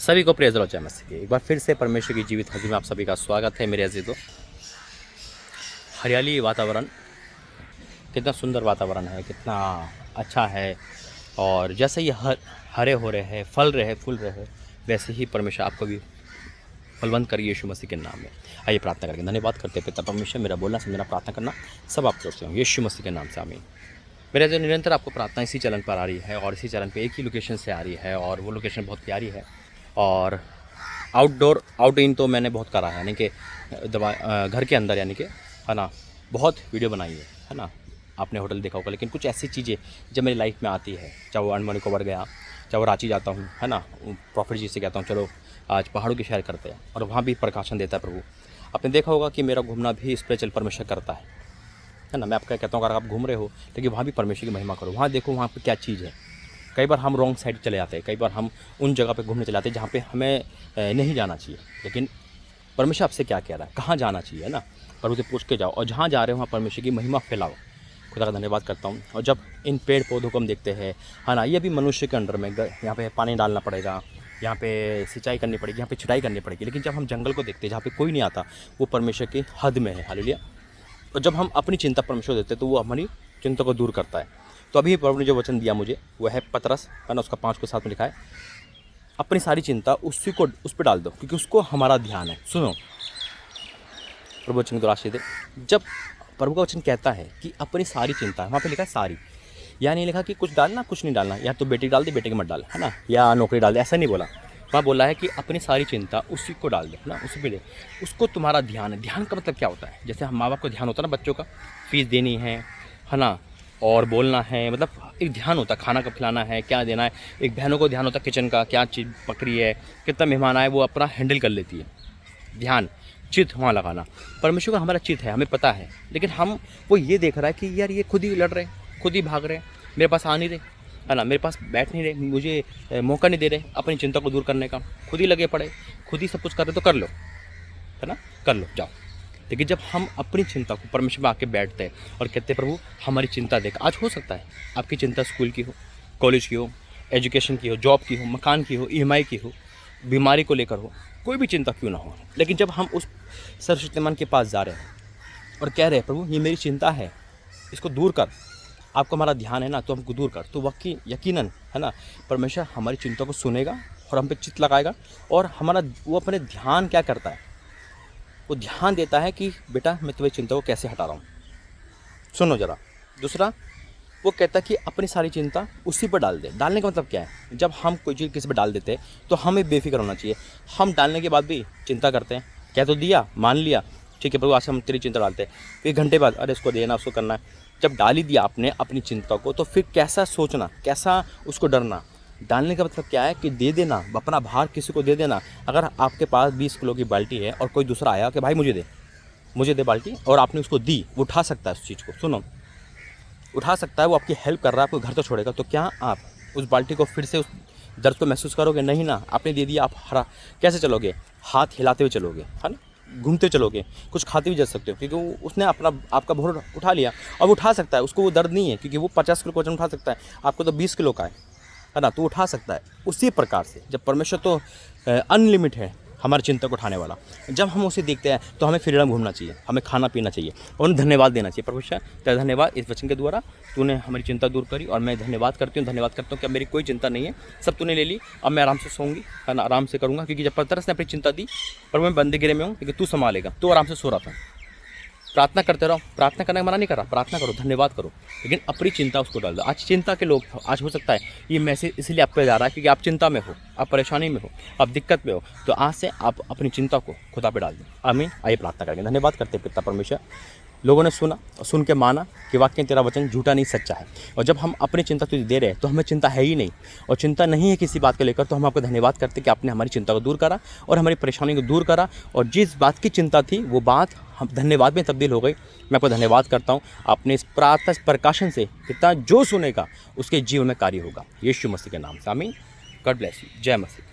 सभी को प्रेज़ जय मसीह की। एक बार फिर से परमेश्वर की जीवित हाजिरी में आप सभी का स्वागत है मेरे अजीज़ों। हरियाली वातावरण, कितना सुंदर वातावरण है, कितना अच्छा है। और जैसे ये हरे हो रहे हैं, फल रहे, फूल रहे, वैसे ही परमेश्वर आपको भी फलवंत करिए यीशु मसीह के नाम में। आइए प्रार्थना करेंगे। धन्यवाद करते पिता परमेश्वर, मेरा बोलना समझना प्रार्थना करना सब आप करते हो यीशु मसीह के नाम से, आमीन। मेरे जो निरंतर आपको प्रार्थना इसी चैनल पर आ रही है और इसी चैनल पे एक ही लोकेशन से आ रही है और वो लोकेशन बहुत प्यारी है। और आउट इन तो मैंने बहुत करा है, यानी कि घर के अंदर, यानी कि है ना, बहुत वीडियो बनाई है ना। आपने होटल देखा होगा, लेकिन कुछ ऐसी चीज़ें जब मेरी लाइफ में आती है, चाहे वो अंडमान निकोबार गया, चाहे वो रांची जाता हूँ, है ना, प्रॉफिट जी से कहता हूँ चलो आज पहाड़ों की सैर करते हैं, और वहाँ भी प्रकाशन देता है प्रभु। आपने देखा होगा कि मेरा घूमना भी स्पिरिचुअल परमेश्वर करता है ना। मैं आपका कहता हूँ अगर आप घूम रहे हो लेकिन वहाँ भी परमेश्वर की महिमा करो, वहाँ देखो वहाँ पर क्या चीज़ है। कई बार हम रॉन्ग साइड चले जाते हैं, कई बार हम उन जगह पे घूमने चले जाते हैं जहाँ पे हमें नहीं जाना चाहिए, लेकिन परमेश्वर आपसे क्या कह रहा है, कहाँ जाना चाहिए, है ना। प्रभु से पूछ के जाओ और जहाँ जा रहे हो वहाँ परमेश्वर की महिमा फैलाओ। खुदा का धन्यवाद करता हूँ। और जब इन पेड़ पौधों को हम देखते हैं, है ना, ये भी मनुष्य के अंडर में, यहाँ पे पानी डालना पड़ेगा, यहाँ पे सिंचाई करनी पड़ेगी, यहाँ पे छुटाई करनी पड़ेगी। लेकिन जब हम जंगल को देखते हैं जहाँ पे कोई नहीं आता, वो परमेश्वर की हद में है। हालेलुया। और जब हम अपनी चिंता परमेश्वर देते हैं तो वो हमारी चिंता को दूर करता है। तो अभी प्रभु ने जो वचन दिया मुझे वो है पतरस, है ना, उसका 5 को 7 में लिखा है, अपनी सारी चिंता उस पर डाल दो क्योंकि उसको हमारा ध्यान है। सुनो, प्रभु वचन को राशि दे। जब प्रभु का वचन कहता है कि अपनी सारी चिंता, वहाँ पे लिखा है सारी, या नहीं लिखा कि कुछ डालना कुछ नहीं डालना, या तो बेटी डाल दे बेटे के मत डाल, है ना, या नौकरी डाल दे, ऐसा नहीं बोला। वहाँ बोला है कि अपनी सारी चिंता उसी को डाल दे, है ना, उसी पे दे, उसको तुम्हारा ध्यान है। ध्यान का मतलब क्या होता है? जैसे हम माँ बाप को ध्यान होता है ना, बच्चों का फीस देनी है ना, और बोलना है, मतलब एक ध्यान होता है, खाना कब खिलाना है, क्या देना है। एक बहनों को ध्यान होता है किचन का, क्या चीज़ पकड़ी है, कितना मेहमान आए, वो अपना हैंडल कर लेती है। ध्यान, चित वहाँ लगाना। परमेश्वर का हमारा चित है, हमें पता है, लेकिन हम वो ये देख रहा है कि यार ये खुद ही लड़ रहे हैं, खुद ही भाग रहे हैं, मेरे पास आ नहीं रहे, है ना, मेरे पास बैठ नहीं रहे, मुझे मौका नहीं दे रहे अपनी चिंता को दूर करने का। खुद ही लगे पड़े, खुद ही सब कुछ कर रहे, तो कर लो, है ना, कर लो, जाओ। लेकिन जब हम अपनी चिंता को परमेश्वर में आके बैठते हैं और कहते हैं प्रभु हमारी चिंता देख। आज हो सकता है आपकी चिंता स्कूल की हो, कॉलेज की हो, एजुकेशन की हो, जॉब की हो, मकान की हो, ईएमआई की हो, बीमारी को लेकर हो, कोई भी चिंता क्यों ना हो। लेकिन जब हम उस सर्वशक्तिमान के पास जा रहे हैं और कह रहे हैं प्रभु ये मेरी चिंता है, इसको दूर कर, आपका हमारा ध्यान है ना, तो हमको दूर कर, तो यकीनन, है ना, परमेश्वर हमारी चिंता को सुनेगा और हम पे चित्त लगाएगा। और हमारा वो अपने ध्यान क्या करता है, वो ध्यान देता है कि बेटा मैं तुम्हारी चिंता को कैसे हटा रहा हूँ। सुनो ज़रा। दूसरा, वो कहता है कि अपनी सारी चिंता उसी पर डाल दे। डालने का मतलब क्या है? जब हम कोई चीज़ किसी पर डाल देते हैं तो हमें बेफिक्र होना चाहिए। हम डालने के बाद भी चिंता करते हैं, क्या तो दिया, मान लिया, ठीक है प्रभु आज हम तेरी चिंता डालते हैं, फिर घंटे बाद अरे इसको देना, उसको करना है। जब डाल ही दिया आपने अपनी चिंता को, तो फिर कैसा सोचना, कैसा उसको डरना। डालने का मतलब क्या है कि दे देना, अपना भार किसी को दे देना। अगर आपके पास 20 किलो की बाल्टी है और कोई दूसरा आया कि भाई मुझे दे बाल्टी, और आपने उसको दी, वो उठा सकता है उस चीज़ को, सुनो, उठा सकता है, वो आपकी हेल्प कर रहा है, आपको घर तो छोड़ेगा, तो क्या आप उस बाल्टी को फिर से उस दर्द को महसूस करोगे? नहीं ना। आपने दे दिया, आप हरा कैसे चलोगे? हाथ हिलाते हुए चलोगे, है ना, घूमते चलोगे, कुछ खाते हुए जा सकते हो, क्योंकि उसने अपना आपका भोर उठा लिया। अब उठा सकता है, उसको वो दर्द नहीं है, क्योंकि वो 50 किलो का वजन उठा सकता है, आपको तो 20 किलो का है ना, तो उठा सकता है। उसी प्रकार से जब परमेश्वर तो अनलिमिट है हमारी चिंता को उठाने वाला, जब हम उसे देखते हैं तो हमें फ्रीडम घूमना चाहिए, हमें खाना पीना चाहिए और उन्हें धन्यवाद देना चाहिए। परमेश्वर तेरा धन्यवाद इस वचन के द्वारा, तूने हमारी चिंता दूर करी और मैं धन्यवाद करता हूँ कि अब मेरी कोई चिंता नहीं है, सब तूने ले ली। अब मैं आराम से सोऊंगी, है ना, आराम से करूँगा, क्योंकि जब पतरस ने अपनी चिंता दी, पर मैं बंदे गिरे में हूँ, लेकिन तू संभालेगा। तो आराम से सो रहा था। प्रार्थना करते रहो, प्रार्थना करने का मना नहीं कर रहा, प्रार्थना करो, धन्यवाद करो, लेकिन अपनी चिंता उसको डाल दो। आज चिंता के लोग, आज हो सकता है ये मैसेज इसलिए आप पे जा रहा है क्योंकि आप चिंता में हो, आप परेशानी में हो, आप दिक्कत में हो, तो आज से आप अपनी चिंता को खुदा पे डाल दो। आमीन। आइए प्रार्थना करेंगे। धन्यवाद करते पिता परमेश्वर, लोगों ने सुना और सुन के माना कि वाकई तेरा वचन झूठा नहीं सच्चा है। और जब हम अपनी चिंता तुझे दे रहे हैं तो हमें चिंता है ही नहीं, और चिंता नहीं है किसी बात को लेकर, तो हम आपको धन्यवाद करते कि आपने हमारी चिंता को दूर करा और हमारी परेशानी को दूर करा, और जिस बात की चिंता थी वो बात हम धन्यवाद में तब्दील हो गई। मैं आपको धन्यवाद करता हूँ। आपने इस प्रकाशन से कितना जो सुनेगा उसके जीवन में कार्य होगा, यीशु मसीह के नाम से, आमीन। God bless you. जय मसीह।